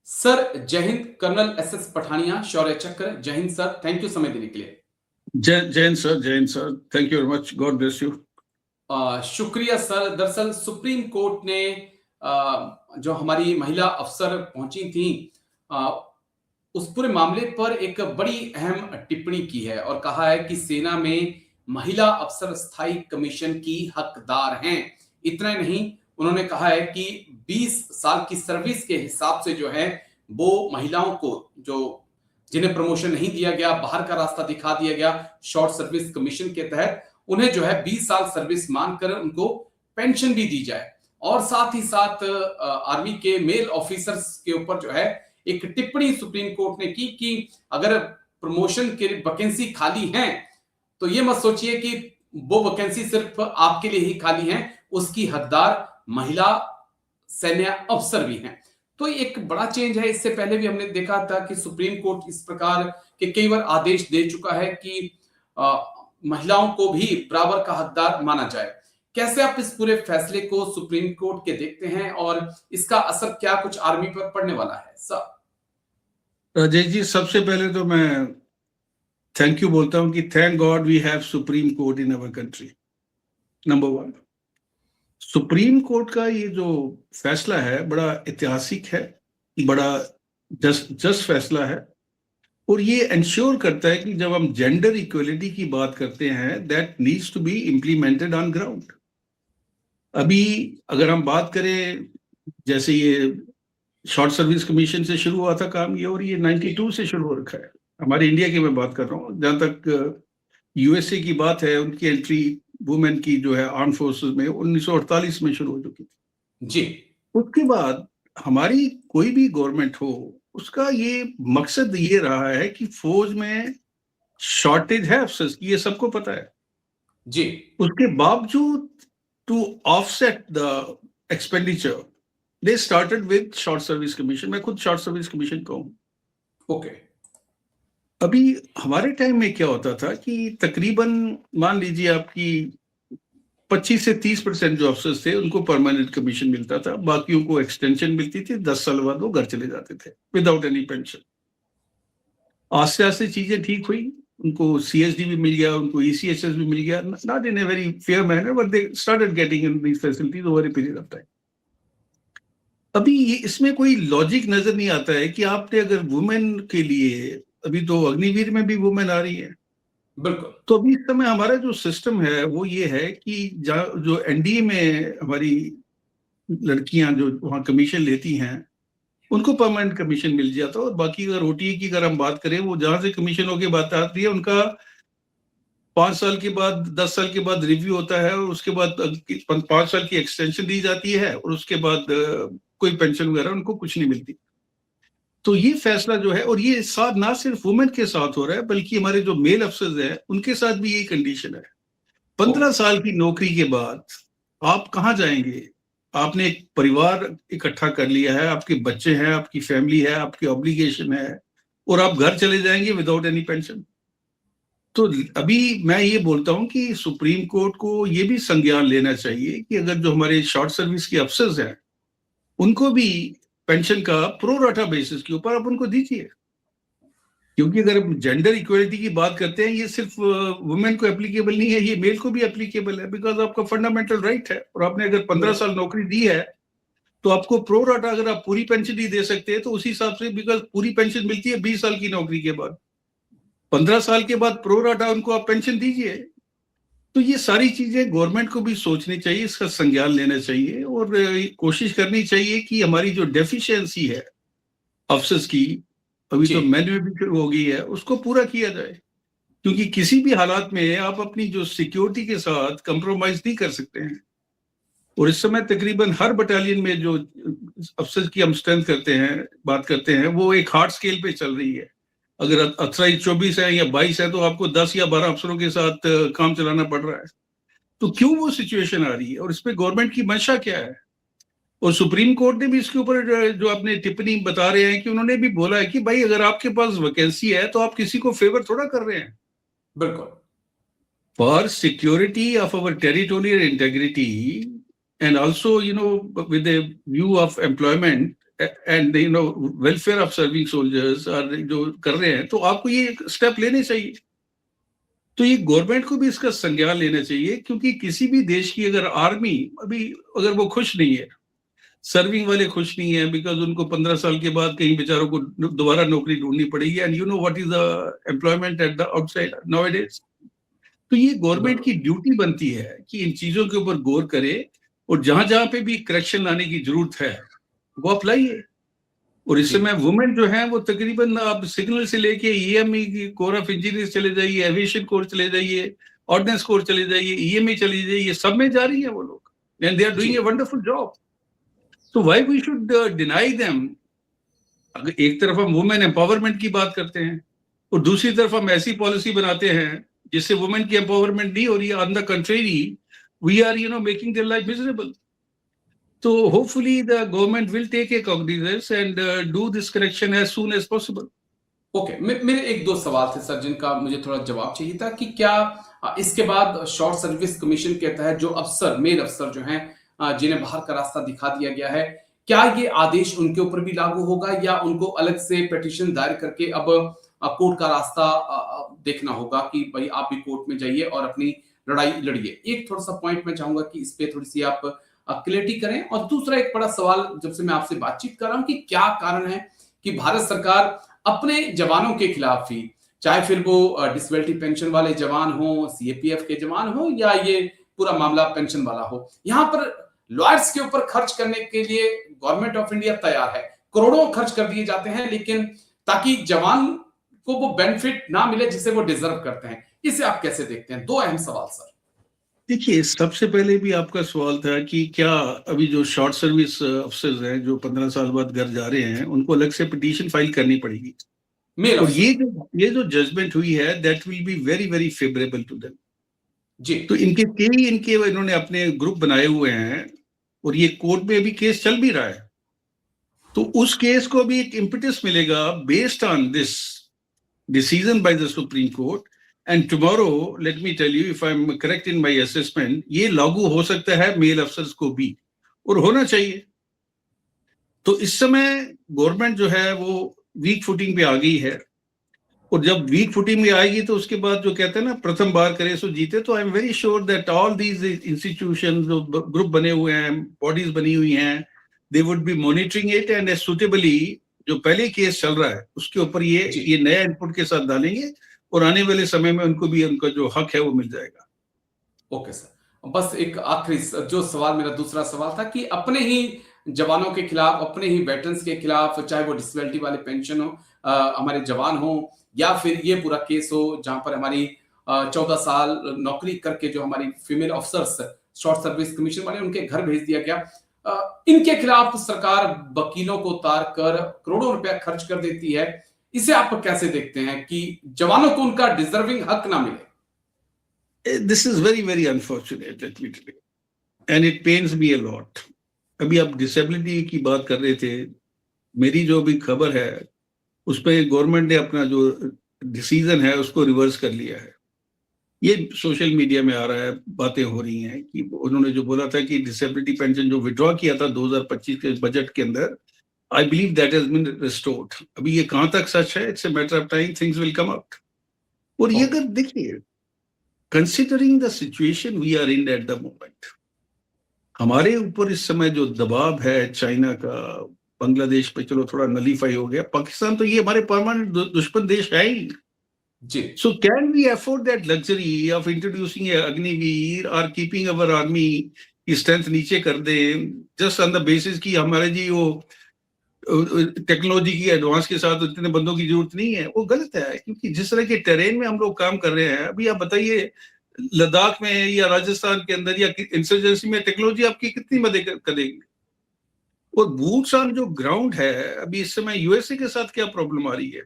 Sir जय Hind. Colonel SS Pathania, शौर्य चक्र। जय हिंद सर, थैंक यू समय देने के लिए। जय Hind sir, thank you very much, God bless you. शुक्रिया सर। दरअसल सुप्रीम कोर्ट ने जो हमारी महिला अफसर पहुंची थी, उस पूरे मामले पर एक बड़ी अहम टिप्पणी की है और कहा है कि सेना में महिला अफसर स्थायी कमीशन की हकदार हैं। इतना ही नहीं, उन्होंने कहा है कि 20 साल की सर्विस के हिसाब से जो है वो महिलाओं को, जो जिन्हें प्रमोशन नहीं दिया गया, बाहर का रास्ता दिखा दिया गया शॉर्ट सर्विस कमीशन के तहत, उन्हें जो है 20 साल सर्विस मानकर उनको पेंशन भी दी जाए। और साथ ही साथ आर्मी के मेल ऑफिसर्स के ऊपर जो है एक टिप्पणी सुप्रीम कोर्ट ने की कि अगर प्रमोशन के वैकेंसी खाली हैं तो ये मत सोचिए कि वो वैकेंसी सिर्फ आपके लिए ही खाली हैं, उसकी हकदार महिला सैन्य अफसर भी हैं। तो एक बड़ा चेंज है। इससे पहले भी हमने देखा था कि सुप्रीम कोर्ट इस प्रकार के कई बार आदेश दे चुका है कि महिलाओं को भी बराबर का हकदार माना जाए। कैसे आप इस पूरे फैसले को सुप्रीम कोर्ट के देखते हैं और इसका असर क्या कुछ आर्मी पर पड़ने वाला है सर? अजय जी, सबसे पहले तो मैं थैंक यू बोलता हूं कि thank God we have Supreme Court in our country. Number one, Supreme Court का ये जो फैसला है बड़ा ऐतिहासिक है, बड़ा जस्ट फैसला है और ये इंश्योर करता है कि जब हम जेंडर इक्वलिटी की बात करते हैं, that needs to be implemented on ground. अभी अगर हम बात करें, जैसे ये शॉर्ट सर्विस कमीशन से शुरू हुआ था काम ये, और ये 92 से शुरू हो रखा है। हमारे इंडिया की मैं बात कर रहा हूँ। जहां तक यूएसए की बात है, उनकी एंट्री वुमेन की जो है आर्म फोर्सेस में 1948 में शुरू हो चुकी थी जी। उसके बाद हमारी कोई भी गवर्नमेंट हो, उसका ये मकसद ये रहा है कि फौज में शॉर्टेज है अफसर्स की, ये सबको पता है जी। उसके बावजूद to offset the expenditure they started with short service commission. मैं खुद शॉर्ट सर्विस कमीशन का हूं। ओके। अभी हमारे टाइम में क्या होता था कि तकरीबन मान लीजिए आपकी 25 से 30% जो अफसर्स थे उनको परमानेंट कमीशन मिलता था, बाकियों को एक्सटेंशन मिलती थी, 10 साल बाद वो घर चले जाते थे विदाउट एनी पेंशन। आस्ते आस्ते चीजें ठीक हुई, उनको सीएसडी भी मिल गया, उनको ईसीएचएस भी मिल गया, not in a very fair manner, but they started getting in these facilities over a period of time. अभी ये इसमें कोई लॉजिक नजर नहीं आता है कि आपने अगर वुमेन के लिए, अभी तो अग्निवीर में भी वुमेन आ रही है, बिल्कुल। तो अभी इस समय हमारा जो सिस्टम है वो ये है कि जो एनडीए में हमारी लड़कियां जो वहाँ कमीशन लेती हैं उनको परमानेंट कमीशन मिल जाता है, और बाकी अगर ओटीए की अगर हम बात करें, वो जहां से कमीशन होके बात आती है उनका 5 साल के बाद 10 साल के बाद रिव्यू होता है, और उसके बाद 5 साल की एक्सटेंशन दी जाती है, और उसके बाद कोई पेंशन वगैरह उनको कुछ नहीं मिलती। तो ये फैसला जो है, और ये साथ ना सिर्फ वुमेन के साथ हो रहा है बल्कि हमारे जो मेल अफसर्स हैं उनके साथ भी यही कंडीशन है। 15 साल की नौकरी के बाद आप कहाँ जाएंगे? आपने एक परिवार इकट्ठा कर लिया है, आपके बच्चे हैं, आपकी फैमिली है, आपकी ऑब्लिगेशन है, और आप घर चले जाएंगे विदाउट एनी पेंशन। तो अभी मैं ये बोलता हूं कि सुप्रीम कोर्ट को ये भी संज्ञान लेना चाहिए कि अगर जो हमारे शॉर्ट सर्विस के अफसर्स हैं उनको भी पेंशन का प्रो राटा बेसिस के ऊपर आप उनको दीजिए, क्योंकि अगर जेंडर इक्वलिटी की बात करते हैं, ये सिर्फ वुमेन को एप्लीकेबल नहीं है, ये मेल को भी एप्लीकेबल है, बिकॉज आपका फंडामेंटल राइट है। और आपने अगर 15 साल नौकरी दी है तो आपको प्रो राटा, अगर आप पूरी पेंशन नहीं दे सकते हैं तो उसी हिसाब से, बिकॉज पूरी पेंशन मिलती है 20 साल की नौकरी के बाद, 15 साल के बाद प्रो राटा उनको आप पेंशन दीजिए। तो ये सारी चीजें गवर्नमेंट को भी सोचनी चाहिए, इसका संज्ञान लेना चाहिए, और कोशिश करनी चाहिए कि हमारी जो डेफिशिएंसी है अफसर्स की, अभी तो मैन में भी शुरू हो गई है, उसको पूरा किया जाए। क्योंकि किसी भी हालात में आप अपनी जो सिक्योरिटी के साथ कंप्रोमाइज नहीं कर सकते हैं। और इस समय तकरीबन हर बटालियन में जो अफसर की हम स्ट्रेंथ करते हैं, बात करते हैं, वो एक हार्ड स्केल पे चल रही है। अगर अथराइज 24 है या 22 है तो आपको 10 या 12 अफसरों के साथ काम चलाना पड़ रहा है। तो क्यों वो सिचुएशन आ रही है, और इस पे गवर्नमेंट की मंशा क्या है? और सुप्रीम कोर्ट ने भी इसके ऊपर जो अपने टिप्पणी बता रहे हैं कि उन्होंने भी बोला है कि भाई अगर आपके पास वैकेंसी है तो आप किसी को फेवर थोड़ा कर रहे हैं। बिल्कुल। For security of our territorial integrity and also with A view of employment, and welfare of serving soldiers और जो कर रहे हैं, तो आपको ये स्टेप लेने चाहिए। तो ये गवर्नमेंट को भी इसका संज्ञान लेना चाहिए, क्योंकि किसी भी देश की अगर आर्मी अभी अगर वो खुश नहीं है, सर्विंग वाले खुश नहीं है, बिकॉज उनको 15 साल के बाद कहीं बेचारों को दोबारा नौकरी ढूंढनी पड़ेगी, and you know what is the employment at the outside nowadays. तो ये गवर्नमेंट की ड्यूटी बनती है कि इन चीजों के ऊपर गौर करे, और जहां जहां पे भी करेक्शन लाने की जरूरत है वो अप्लाई है। और इस जी समय वुमेन जो है वो तकरीबन आप सिग्नल से लेके ईएमई की कोर ऑफ इंजीनियर चले जाइए, एविएशन कोर चले जाइए, ऑर्डिनेंस कोर चले जाइए, ईएमई चले जाइए, सब में जा रही है वो लोग, एंड दे आर जी डूइंग ए वंडरफुल जॉब। तो why we should deny them? अगर एक तरफ हम वुमेन एम्पावरमेंट की बात करते हैं और दूसरी तरफ हम ऐसी पॉलिसी बनाते हैं जिससे वुमेन की एम्पावरमेंट नहीं हो रही है, on the contrary we are making their life miserable. So hopefully the government will take a cognizance and do this correction as soon as possible. Okay मेरे एक दो सवाल थे सर जिनका मुझे थोड़ा जवाब चाहिए था कि क्या इसके बाद शॉर्ट सर्विस कमीशन के तहत जो अफसर मेल अफसर जो हैं जिन्हें बाहर का रास्ता दिखा दिया गया है, क्या ये आदेश उनके ऊपर भी लागू होगा या उनको अलग से पिटीशन दायर करके अब कोर्ट का रास्ता देखना होगा कि भाई आप भी कोर्ट में जाइए और अपनी लड़ाई लड़िए? एक थोड़ा सा पॉइंट मैं चाहूंगा कि इस पे थोड़ी सी आप क्लैरिटी करें। और दूसरा एक बड़ा सवाल जब से मैं आपसे बातचीत कर रहा हूं कि क्या कारण है कि भारत सरकार अपने जवानों के खिलाफ ही, चाहे फिर वो डिसेबिलिटी पेंशन वाले जवान हो, सीएपीएफ के जवान हो या ये पूरा मामला पेंशन वाला हो, यहां पर लॉयर्स के ऊपर खर्च करने के लिए गवर्नमेंट ऑफ इंडिया तैयार है, करोड़ों खर्च कर दिए जाते हैं, लेकिन ताकि जवान को वो बेनिफिट ना मिले जिसे वो डिजर्व करते हैं। इसे आप कैसे देखते हैं? दो अहम सवाल सर। देखिए, सबसे पहले भी आपका सवाल था कि क्या अभी जो शॉर्ट सर्विस अफसर्स हैं जो 15 साल बाद घर जा रहे हैं उनको अलग से पिटीशन फाइल करनी पड़ेगी। मेल और अफसर ये जो जजमेंट हुई है that will be very very favourable to them. जी तो इन्होंने अपने ग्रुप बनाए हुए हैं और ये कोर्ट में अभी केस चल भी रहा है, तो उस केस को भी एक इम्पिटस मिलेगा based on this decision by the Supreme Court. And tomorrow let me tell you, if I am correct in my assessment, ये लागू हो सकता है मेल अफसर्स को भी, और होना चाहिए। तो इस समय गवर्नमेंट जो है वो वीक फुटिंग पे आ गई है, और जब वीक फुटिंग में आएगी तो उसके बाद जो कहते हैं ना प्रथम बार करे सो जीते, तो I am very sure that all these institution जो ग्रुप बने हुए हैं, बॉडीज बनी हुई हैं, they would be monitoring it and suitably जो पहले केस चल रहा है उसके ऊपर जी ये नया इनपुट के साथ डालेंगे, और आने वाले समय में उनको भी उनका जो हक है वो मिल जाएगा। ओके सर, बस एक आखिरी जो सवाल, मेरा दूसरा सवाल था कि अपने ही जवानों के खिलाफ, अपने ही वेटरन्स के खिलाफ, चाहे वो डिसेबिलिटी वाले पेंशन हो, हमारे जवान हो, या फिर ये पूरा केस हो जहां पर हमारी 14 साल नौकरी करके जो हमारी female officers short service commission वाले उनके घर भेज दिया गया, इनके खिलाफ सरकार वकीलों को उतार कर करोड़ों रुपया खर्च कर देती है। इसे आप कैसे देखते हैं कि जवानों को उनका डिजर्विंग हक ना मिले? This is very very unfortunate, let me tell you, and it pains me a lot. अभी आप डिसेबिलिटी की बात कर रहे थे, मेरी जो भी खबर है उसमें गवर्नमेंट ने अपना जो डिसीजन है उसको रिवर्स कर लिया है। ये सोशल मीडिया में आ रहा है, बातें हो रही हैं कि उन्होंने जो बोला था कि डिसेबिलिटी पेंशन जो विड्रॉ किया था 2025 के बजट के अंदर, I believe that has been restored. अभी ये कहां तक सच है, it's a matter of time, things will come out. और ये अगर देखिए, considering the situation we are in at the moment, हमारे ऊपर इस समय जो दबाव है चाइना का, बांग्लादेश पे चलो थोड़ा नलीफाई हो गया, पाकिस्तान तो ये हमारे परमानेंट दुश्मन देश है ही। जी So can we afford that luxury of introducing a Agniveer और कीपिंग अवर आर्मी की स्ट्रेंथ नीचे कर दें जस्ट ऑन द बेसिस कि हमारे जी वो टेक्नोलॉजी की एडवांस के साथ इतने बंदों की जरूरत नहीं है? वो गलत है, क्योंकि जिस तरह के टेरेन में हम लोग काम कर रहे हैं, अभी आप बताइए लद्दाख में या राजस्थान के अंदर या इंसर्जेंसी में टेक्नोलॉजी आपकी कितनी मदद करेगी? और बूट्स ऑन जो ग्राउंड है, अभी इस समय यूएसए के साथ क्या प्रॉब्लम आ रही है?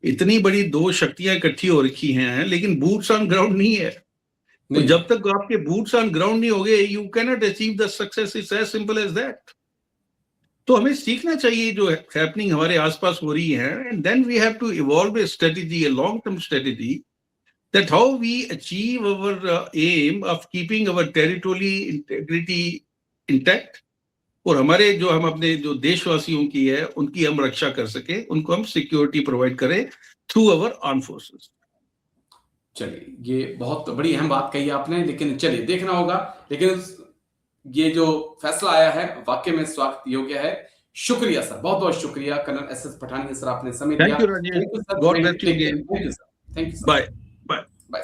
इतनी बड़ी दो शक्तियां इकट्ठी हो रखी हैं लेकिन बूट्स ऑन ग्राउंड नहीं है। तो नहीं जब तक आपके बूट्स ऑन ग्राउंड नहीं होंगे, you can not achieve the success, it's as simple as that. तो हमें सीखना चाहिए जो हैपनिंग हमारे आसपास हो रही है, and then we have to evolve a strategy, a long term strategy, that how we achieve our aim of keeping our territorial integrity intact और हमारे जो हम अपने जो देशवासियों की है उनकी हम रक्षा कर सके, उनको हम सिक्योरिटी प्रोवाइड करें थ्रू अवर आर्म फोर्सेस। चलिए, ये बहुत बड़ी अहम बात कही आपने, लेकिन चलिए देखना होगा। लेकिन ये जो फैसला आया है वाकई में स्वागत योग्य है। शुक्रिया सर, बहुत बहुत शुक्रिया कर्नल एस पठानिया सर, आपने समय दिया। Thank you Rajesh, thank you sir, God bless you take care, again, thank you sir, thank you sir, bye bye. Bye.